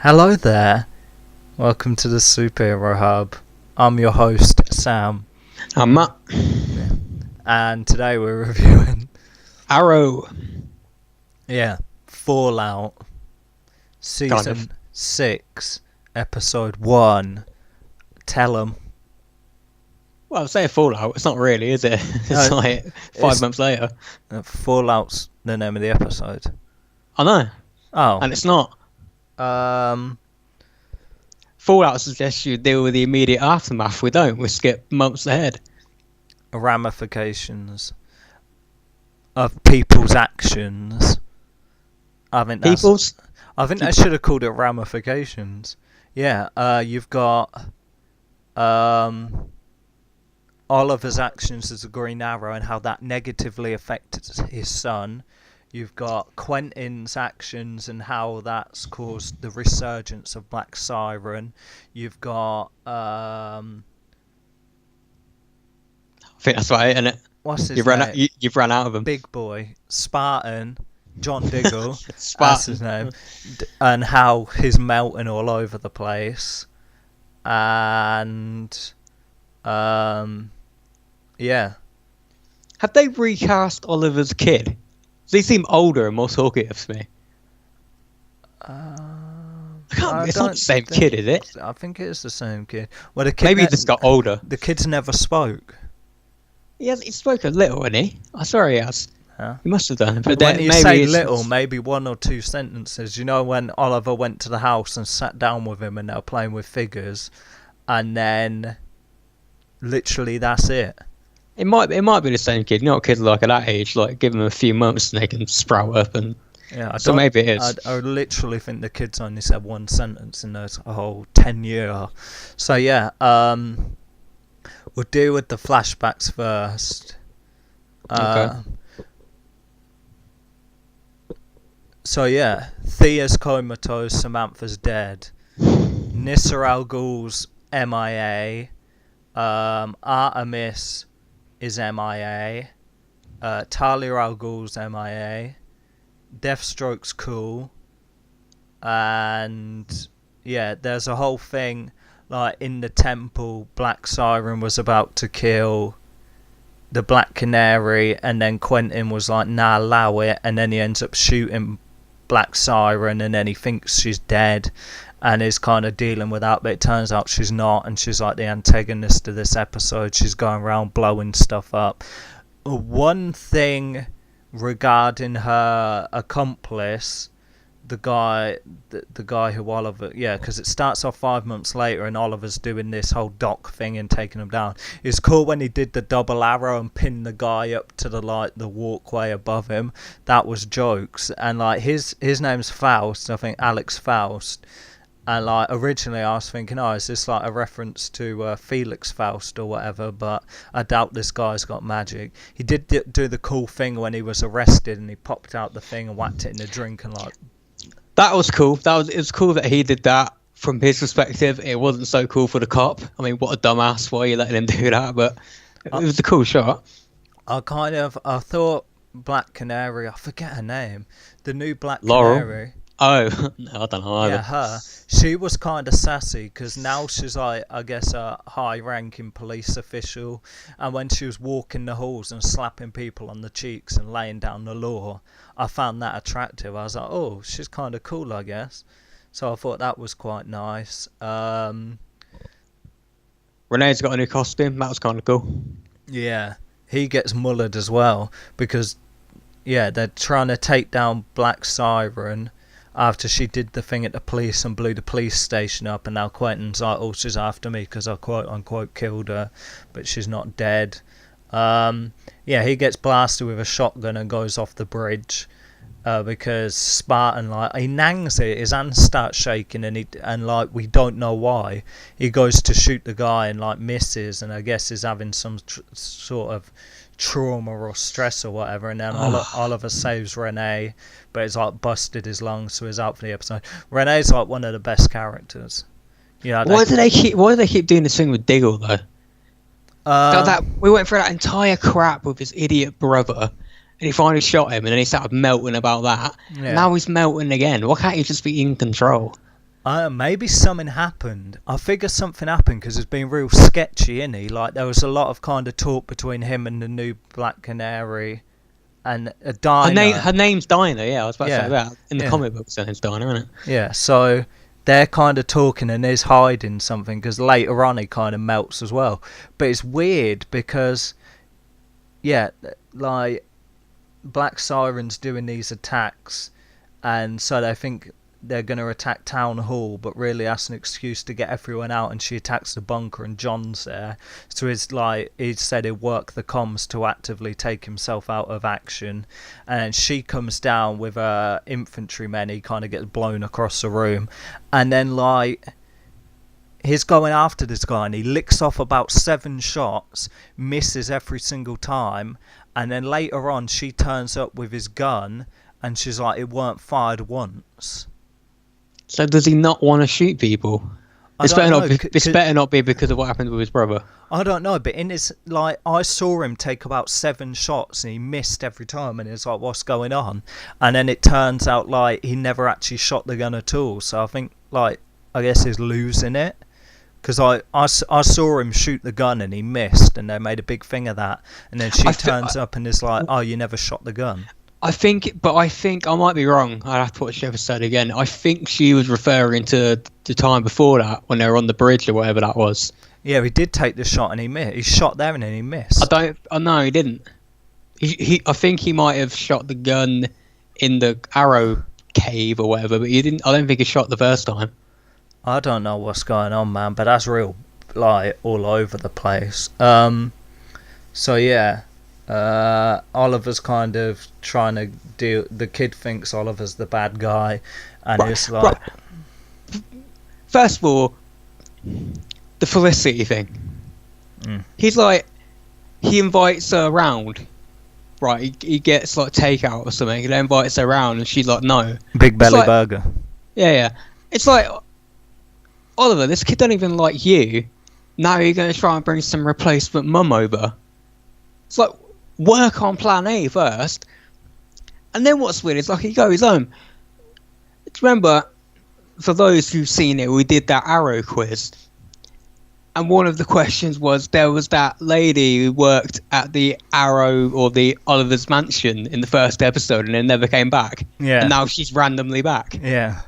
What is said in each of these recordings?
Hello there, welcome to the Superhero Hub. I'm your host, Sam. I'm Matt. And today we're reviewing Arrow. Fallout, Season 6, Episode 1. Tell 'em. Well, say Fallout, it's not really, is it? It's like 5 months later. Fallout's the name of the episode. I know. Oh. And it's not. Fallout suggests you deal with the immediate aftermath. We don't. We skip months ahead. Ramifications of people's actions. I think they should have called it ramifications. Yeah, you've got Oliver's actions as a Green Arrow and how that negatively affected his son. You've got Quentin's actions and how that's caused the resurgence of Black Siren. You've got I think that's right, isn't it? What's his name? You've run out of them. Big Boy, Spartan, John Diggle, that's his name, and how he's melting all over the place. And Have they recast Oliver's kid? Does he seem older and more talkative to me? It's not the same kid, is it? I think it is the same kid. Well, the kid maybe he just got older. The kid's never spoke. He spoke a little, hasn't he? I swear he has. Huh? He must have done. But when you say little, maybe one or two sentences. You know, when Oliver went to the house and sat down with him and they were playing with figures, and then literally that's it. It might be the same kid. You know what kids are like at that age? Like, give them a few months and they can sprout up. And so maybe it is. I literally think the kid's only said one sentence in those whole 10 year. So yeah, we'll deal with the flashbacks first. Okay. So yeah, Thea's comatose, Samantha's dead. A.R.G.U.S MIA. Artemis is MIA. Talia al Ghul's MIA. Deathstroke's cool. And yeah, there's a whole thing like in the temple, Black Siren was about to kill the Black Canary, and then Quentin was like, nah, allow it, and then he ends up shooting Black Siren, and then he thinks she's dead and is kind of dealing with that, but it turns out she's not, and she's like the antagonist of this episode. She's going around blowing stuff up. One thing regarding her accomplice, the guy who Oliver, because it starts off 5 months later and Oliver's doing this whole dock thing and taking him down. It's cool when he did the double arrow and pinned the guy up to the walkway above him. That was jokes. And like his name's Faust, I think Alex Faust. And like originally I was thinking, is this like a reference to Felix Faust or whatever? But I doubt this guy's got magic. He did do the cool thing when he was arrested and he popped out the thing and whacked it in the drink and like. That was cool. It was cool that he did that from his perspective. It wasn't so cool for the cop. I mean, what a dumbass! Why are you letting him do that? But it was a cool shot. I thought Black Canary. I forget her name. The new Black Laurel. Canary. Oh, no, I don't know either. Yeah, her. She was kind of sassy because now she's like, I guess, a high-ranking police official. And when she was walking the halls and slapping people on the cheeks and laying down the law, I found that attractive. I was like, oh, she's kind of cool, I guess. So I thought that was quite nice. Rene's got a new costume. That was kind of cool. Yeah, he gets mullered as well because, they're trying to take down Black Siren after she did the thing at the police and blew the police station up, and now Quentin's like, oh, she's after me because I quote unquote killed her, but she's not dead. He gets blasted with a shotgun and goes off the bridge because Spartan, like, he nangs it, his hand starts shaking, and like we don't know why. He goes to shoot the guy and like misses, and I guess he's having some sort of trauma or stress or whatever, and then Oliver saves Rene, but it's like busted his lungs, so he's out for the episode. Rene's like one of the best characters. Why do they keep doing this thing with Diggle though? We went through that entire crap with his idiot brother, and he finally shot him, and then he started melting about that. Yeah. Now he's melting again. Why can't he just be in control? Maybe something happened. I figure something happened because it's been real sketchy, innit? Like, there was a lot of kind of talk between him and the new Black Canary and Dinah. Her name's Dinah, yeah, I was about to Yeah, say that. In the yeah. comic books, her name's Dinah, isn't it? Yeah, so they're kind of talking and he's hiding something because later on he kind of melts as well. But it's weird because, yeah, like, Black Siren's doing these attacks, and so they think they're going to attack Town Hall, but really that's an excuse to get everyone out, and she attacks the bunker and John's there. So it's like, he said he'd work the comms to actively take himself out of action, and she comes down with her infantrymen. He kind of gets blown across the room, and then like, he's going after this guy and he licks off about 7 shots, misses every single time, and then later on she turns up with his gun and she's like, it weren't fired once. So does he not want to shoot people? This better not be because of what happened with his brother. I don't know, but in his, like, I saw him take about 7 shots and he missed every time, and it's like, what's going on? And then it turns out like he never actually shot the gun at all. So I think, like, I guess he's losing it. Because I saw him shoot the gun and he missed, and they made a big thing of that. And then she turns up and is like, oh, you never shot the gun. I think I might be wrong. I'd have to watch the episode again. I think she was referring to the time before that, when they were on the bridge or whatever that was. Yeah, he did take the shot and he missed. He shot there and then he missed. No, he didn't. I think he might have shot the gun in the arrow cave or whatever, but he didn't. I don't think he shot the first time. I don't know what's going on, man, but that's real, like, all over the place. So yeah, Oliver's kind of trying to deal. The kid thinks Oliver's the bad guy, and it's like, first of all, the Felicity thing. He's like, he invites her around, right? He gets like takeout or something. He then invites her around, and she's like, no. Big belly burger. Yeah. It's like, Oliver, this kid don't even like you. Now you're going to try and bring some replacement mum over. It's like, work on plan A first. And then what's weird is, like, he goes home. Remember, for those who've seen it, we did that arrow quiz. And one of the questions was, there was that lady who worked at the Arrow or the Oliver's mansion in the first episode and then never came back. Yeah. And now she's randomly back. Yeah.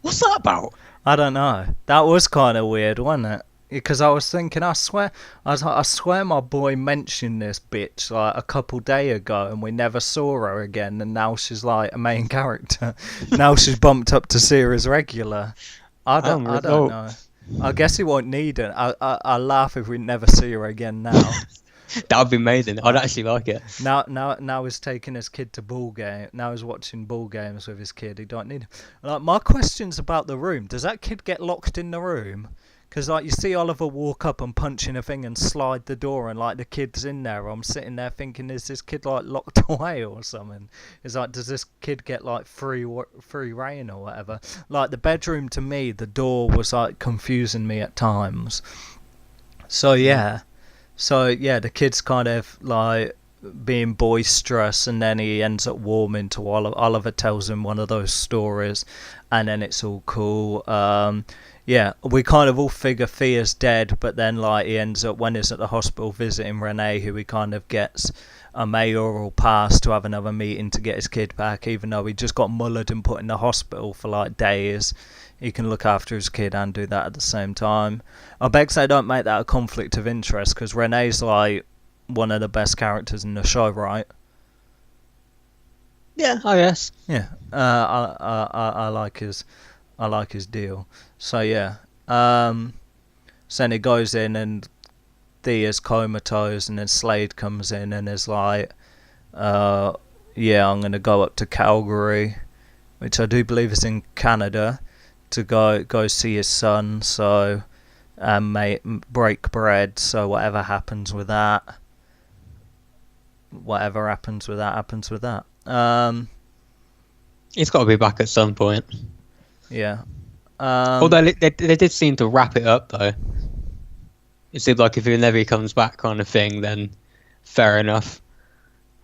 What's that about? I don't know. That was kind of weird, wasn't it? Because I was thinking, I swear my boy mentioned this bitch like a couple days ago, and we never saw her again. And now she's like a main character. Now she's bumped up to series regular. I don't know. I guess he won't need it. I'll laugh if we never see her again now. That would be amazing. I'd actually like it. Now he's taking his kid to ball game. Now he's watching ball games with his kid. He don't need him. Like, my question's about the room. Does that kid get locked in the room? Because, like, you see Oliver walk up and punch in a thing and slide the door, and like the kid's in there. I'm sitting there thinking, is this kid like locked away or something? It's like, does this kid get like free reign or whatever? Like, the bedroom, to me, the door was like confusing me at times. So yeah. The kid's kind of like being boisterous, and then he ends up warming to Oliver. Oliver tells him one of those stories, and then it's all cool. Yeah, we kind of all figure Thea's dead, but then like he ends up, when he's at the hospital visiting Rene, who he kind of gets a mayoral pass to have another meeting to get his kid back, even though he just got mullered and put in the hospital for like days. He can look after his kid and do that at the same time. I beg they don't make that a conflict of interest, because Rene's like one of the best characters in the show, right? Yeah, I guess. Yeah, I like his deal. So yeah, so then he goes in and Thea's comatose, and then Slade comes in and is like, yeah, I'm gonna go up to Calgary, which I do believe is in Canada, to go see his son. So break bread. So whatever happens with that happens with that. He's got to be back at some point. Yeah. Although they did seem to wrap it up, though. It seemed like if he never comes back kind of thing, then fair enough.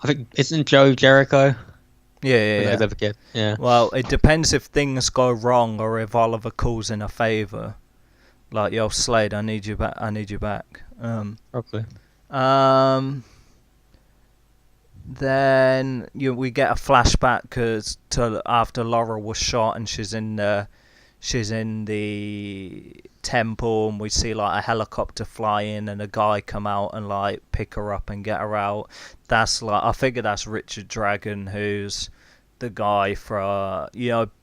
I think, isn't Joe Jericho Yeah, with yeah, those other kids. Yeah, Well, it depends if things go wrong or if Oliver calls in a favour. Like, yo, Slade, I need you back. I need you back. probably. Um. Then we get a flashback to after Laurel was shot and she's in the temple, and we see like a helicopter fly in and a guy come out and like pick her up and get her out. That's like, I figure that's Richard Dragon, who's the guy for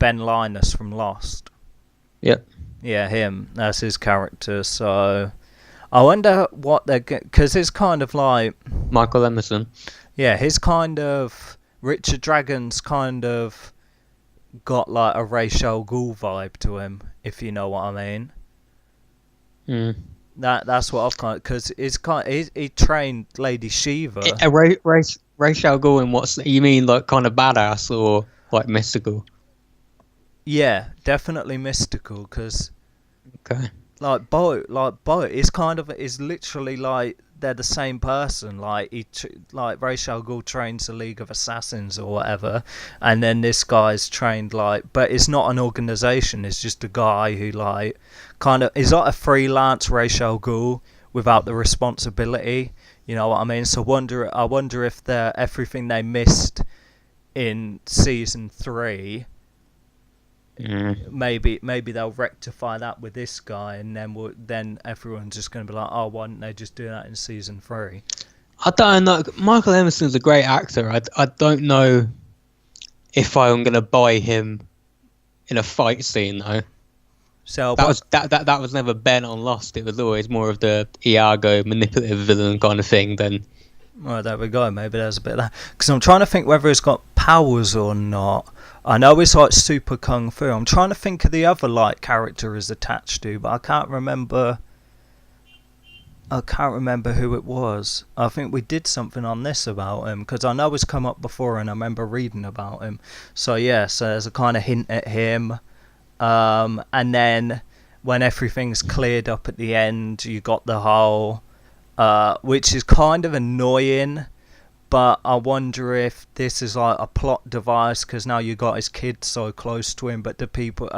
Ben Linus from Lost. Yep. Yeah, him. That's his character. So I wonder what they're because it's kind of like Michael Emerson. Yeah, his kind of Richard Dragon's kind of got like a Ra's al Ghul vibe to him, if you know what I mean. That's what I've kind of, because he trained Lady Shiva. Ra's al Ghul in what's you mean, like kind of badass or like mystical? Yeah, definitely mystical, because Okay. like both, is literally like they're the same person. Like Ra's al Ghul trains the League of Assassins or whatever, and then this guy's trained but it's not an organization. It's just a guy who like kind of is like a freelance Ra's al Ghul without the responsibility. You know what I mean? So I wonder if everything they missed in season 3. Maybe they'll rectify that with this guy, and then everyone's just going to be like, oh, why didn't they just do that in season 3? I don't know. Michael Emerson's a great actor. I don't know if I'm going to buy him in a fight scene though. So that was never Ben on Lost. It was always more of the A.R.G.U.S manipulative villain kind of thing. Then. Well, there we go. Maybe there's a bit of that, because I'm trying to think whether he's got powers or not. I know it's like super kung fu. I'm trying to think of the other like character is attached to, but I can't remember who it was. I think we did something on this about him, because I know it's come up before and I remember reading about him. So yeah, so there's a kind of hint at him. And then when everything's cleared up at the end, you got the whole, which is kind of annoying. But I wonder if this is like a plot device, because now you got his kid so close to him, but are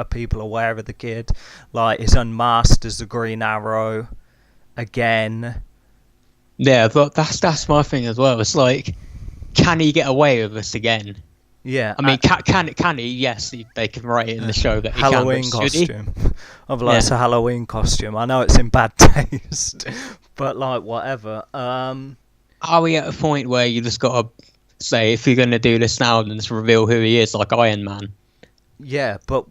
people aware of the kid? Like, he's unmasked as the Green Arrow again. Yeah, but that's my thing as well. It's like, can he get away with this again? Yeah. I mean, can he? Yes, they can write it in the show that he Halloween can. Should costume. I've like, it's a Halloween costume. I know it's in bad taste, but like, whatever. Are we at a point where you just got to say, if you're going to do this now, then just reveal who he is, like Iron Man? Yeah, but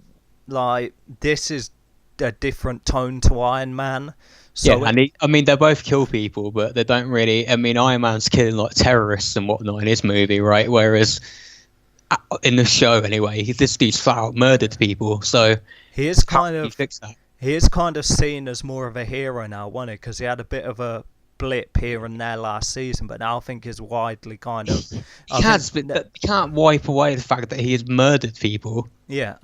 like, this is a different tone to Iron Man. So yeah, I mean, they both kill people, but they don't really. I mean, Iron Man's killing like terrorists and whatnot in his movie, right? Whereas in the show, anyway, this dude's flat out murdered people. So he is kind of fix that. He is kind of seen as more of a hero now, wasn't he? Because he had a bit of a blip here and there last season, but now I think is widely kind of. He has, but you can't wipe away the fact that he has murdered people. Yeah,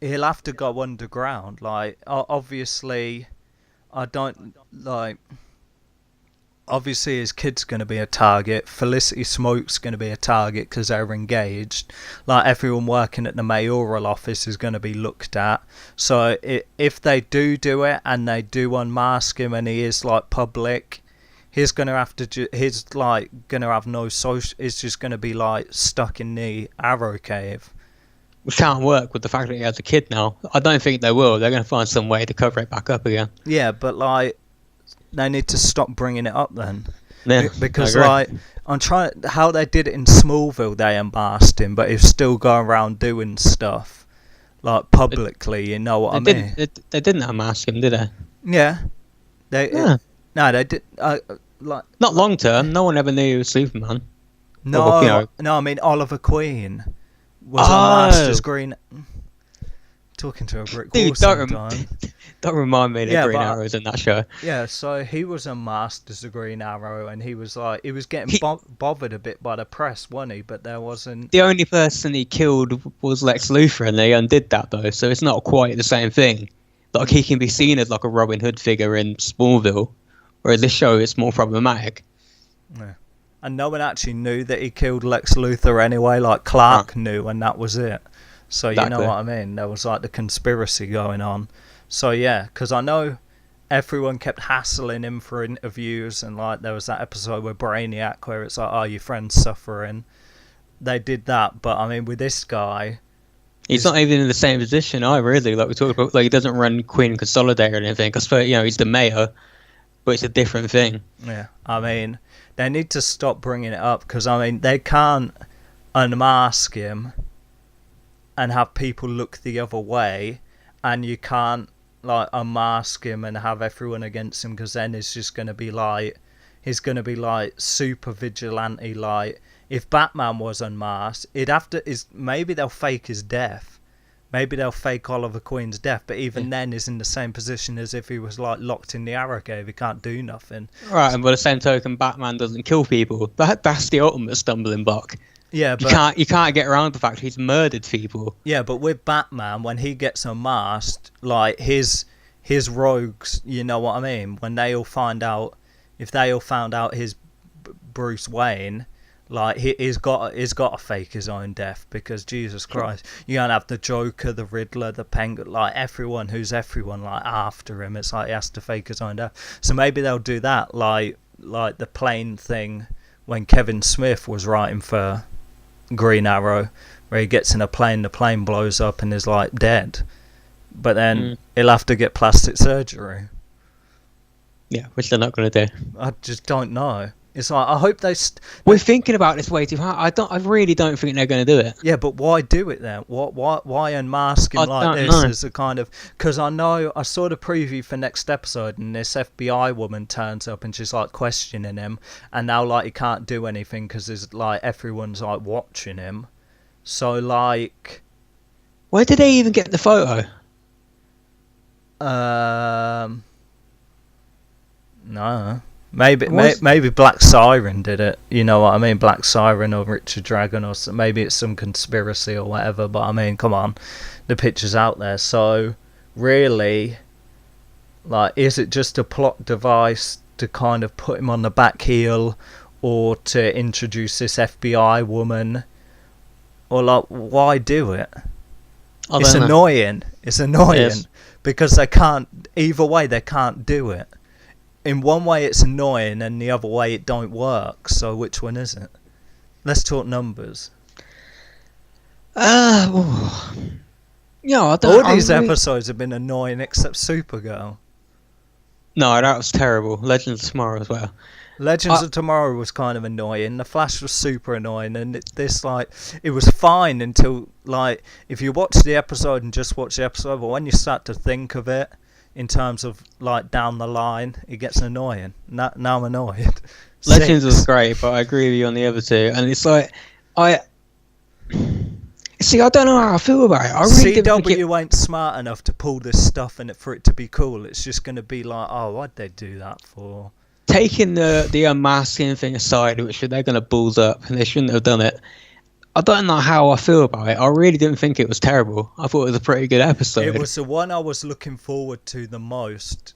he'll have to go underground. Like, obviously, I don't like. Obviously, his kid's going to be a target. Felicity Smoke's going to be a target because they're engaged. Like, everyone working at the mayoral office is going to be looked at. So if they do it and they do unmask him and he is like public, he's going to have to. He's like going to have no social. He's just going to be like stuck in the Arrow Cave. Which can't work with the fact that he has a kid now. I don't think they will. They're going to find some way to cover it back up again. Yeah, but like, they need to stop bringing it up then. Yeah, because like, I'm trying, how they did it in Smallville, they unmasked him, but he's still going around doing stuff like publicly. You know what I mean? They didn't unmask him, did they? Yeah. Yeah. No, they did. Like, not long term. No one ever knew he was Superman. No, well, no. I mean, Oliver Queen was unmasked as Green. Talking to a brick wall sometime. Don't remind me that Green Arrow's in that show. Yeah, so he was unmasked as the Green Arrow, and he was getting bothered a bit by the press, wasn't he? But there wasn't. The only person he killed was Lex Luthor, and they undid that though, so it's not quite the same thing. Like, he can be seen as like a Robin Hood figure in Smallville, whereas this show is more problematic. Yeah. and no one actually knew that he killed Lex Luthor anyway. Like Clark knew, and that was it. So you know what I mean? There was like the conspiracy going on. So yeah, because I know everyone kept hassling him for interviews, and like there was that episode with Brainiac where it's like, oh, your friend's suffering. They did that, but I mean, with this guy, he's not even in the same position really. Like we talked about, like he doesn't run Queen Consolidator or anything. Because he's the mayor, but it's a different thing. Yeah, I mean, they need to stop bringing it up because I mean they can't unmask him and have people look the other way, and you can't like unmask him and have everyone against him, because then it's just going to be like, he's going to be like super vigilante. Like if Batman was unmasked, maybe they'll fake his death, maybe they'll fake Oliver Queen's death, but even then he's in the same position as if he was like locked in the arrow cave. He can't do nothing, right? And by the same token, Batman doesn't kill people. That's the ultimate stumbling block. Yeah, but you can't get around the fact he's murdered people. Yeah, but with Batman, when he gets unmasked, like his rogues, you know what I mean? When they all find out, if they all found out his Bruce Wayne, like he's got to fake his own death, because Jesus Christ, you're gonna have the Joker, the Riddler, the Penguin, like everyone like after him. It's like he has to fake his own death. So maybe they'll do that, like the plane thing when Kevin Smith was writing for Green Arrow, where he gets in a plane, the plane blows up and is like dead, but then he'll have to get plastic surgery. Yeah, which they're not going to do. I just don't know. It's like, I hope we're thinking about this way too hard. I really don't think they're going to do it. Yeah, but why do it then? Why unmask him like this as a kind of... Because I know, I saw the preview for next episode, and this FBI woman turns up and she's like questioning him, and now like he can't do anything because there's like everyone's like watching him. So like... Where did they even get the photo? No. Maybe Black Siren did it. You know what I mean? Black Siren or Richard Dragon, or maybe it's some conspiracy or whatever. But I mean, come on, the picture's out there. So really, like, is it just a plot device to kind of put him on the back heel, or to introduce this FBI woman, or like, why do it? It's annoying. It's annoying. Yes. Because they can't. Either way, they can't do it. In one way it's annoying, and the other way it don't work. So which one is it? Let's talk numbers. Yeah, I don't. All these episodes have been annoying except Supergirl. No, that was terrible. Legends of Tomorrow as well. Legends of Tomorrow was kind of annoying. The Flash was super annoying, and it was fine until, like, if you watch the episode and just watch the episode, but when you start to think of it in terms of like down the line, it gets annoying. Now I'm annoyed. Legends was great, but I agree with you on the other two. And it's like, I don't know how I feel about it. I really CW ain't smart enough to pull this stuff and for it to be cool. It's just going to be like, oh, why'd they do that for? Taking the unmasking thing aside, which they're going to balls up, and they shouldn't have done it. I don't know how I feel about it. I really didn't think it was terrible. I thought it was a pretty good episode. It was the one I was looking forward to the most,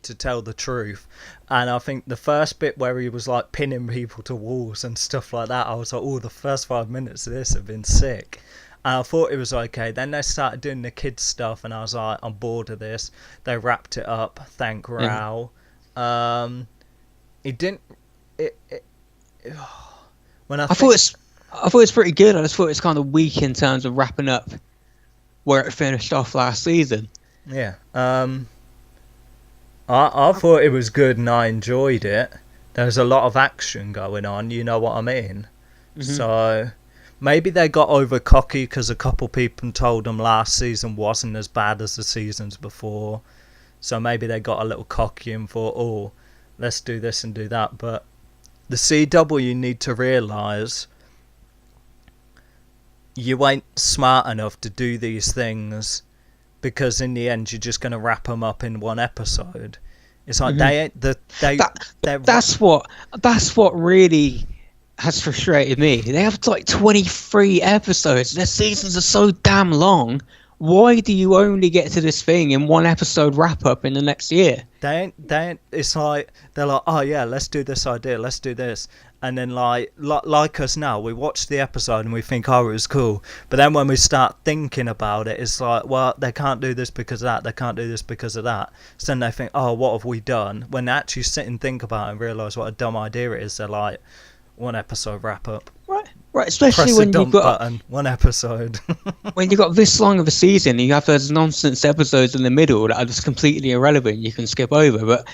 to tell the truth. And I think the first bit where he was like pinning people to walls and stuff like that, I was like, oh, the first 5 minutes of this have been sick. And I thought it was okay. Then they started doing the kids stuff, and I was like, I'm bored of this. They wrapped it up. Thank Rao. It didn't. When I thought it was pretty good. I just thought it was kind of weak in terms of wrapping up where it finished off last season. Yeah. I thought it was good and I enjoyed it. There was a lot of action going on, you know what I mean? Mm-hmm. So maybe they got over cocky because a couple people told them last season wasn't as bad as the seasons before. So maybe they got a little cocky and thought, oh, let's do this and do that. But the CW need to realise you ain't smart enough to do these things, because in the end you're just going to wrap them up in one episode. It's like that's what really has frustrated me. They have like 23 episodes. Their seasons are so damn long. Why do you only get to this thing in one episode wrap up in the next year? They ain't. It's like they're like, oh yeah, let's do this idea, let's do this, And then like us now, we watch the episode and we think, oh, it was cool. But then when we start thinking about it, it's like, well, they can't do this because of that. They can't do this because of that. So then they think, oh, what have we done? When they actually sit and think about it and realise what a dumb idea it is, they're like, one episode wrap up. Right. Especially Press when the you've dump got button. One episode. when you've got this long of a season, you have those nonsense episodes in the middle that are just completely irrelevant. You can skip over. But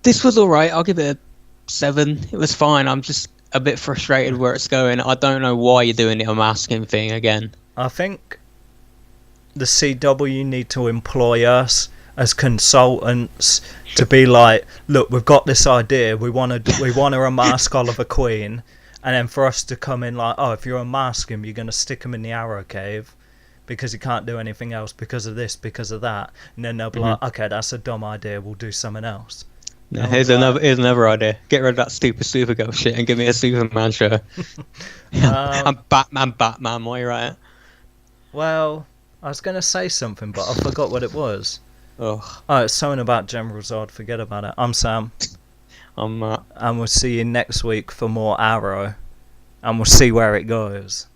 this was all right. I'll give it a 7. It was fine. I'm just a bit frustrated where it's going. I don't know why you're doing the masking thing again. I think the CW need to employ us as consultants to be like, look, we've got this idea. We want to unmask Oliver Queen. And then for us to come in like, oh, if you unmask him, you're going to stick him in the Arrow Cave because he can't do anything else because of this, because of that. And then they'll be like, okay, that's a dumb idea. We'll do something else. No, here's another idea. Get rid of that stupid Supergirl shit and give me a Superman show. I'm Batman, while you're at it. Well, I was going to say something, but I forgot what it was. Oh, it's something about General Zod. Forget about it. I'm Sam. I'm Matt. And we'll see you next week for more Arrow. And we'll see where it goes.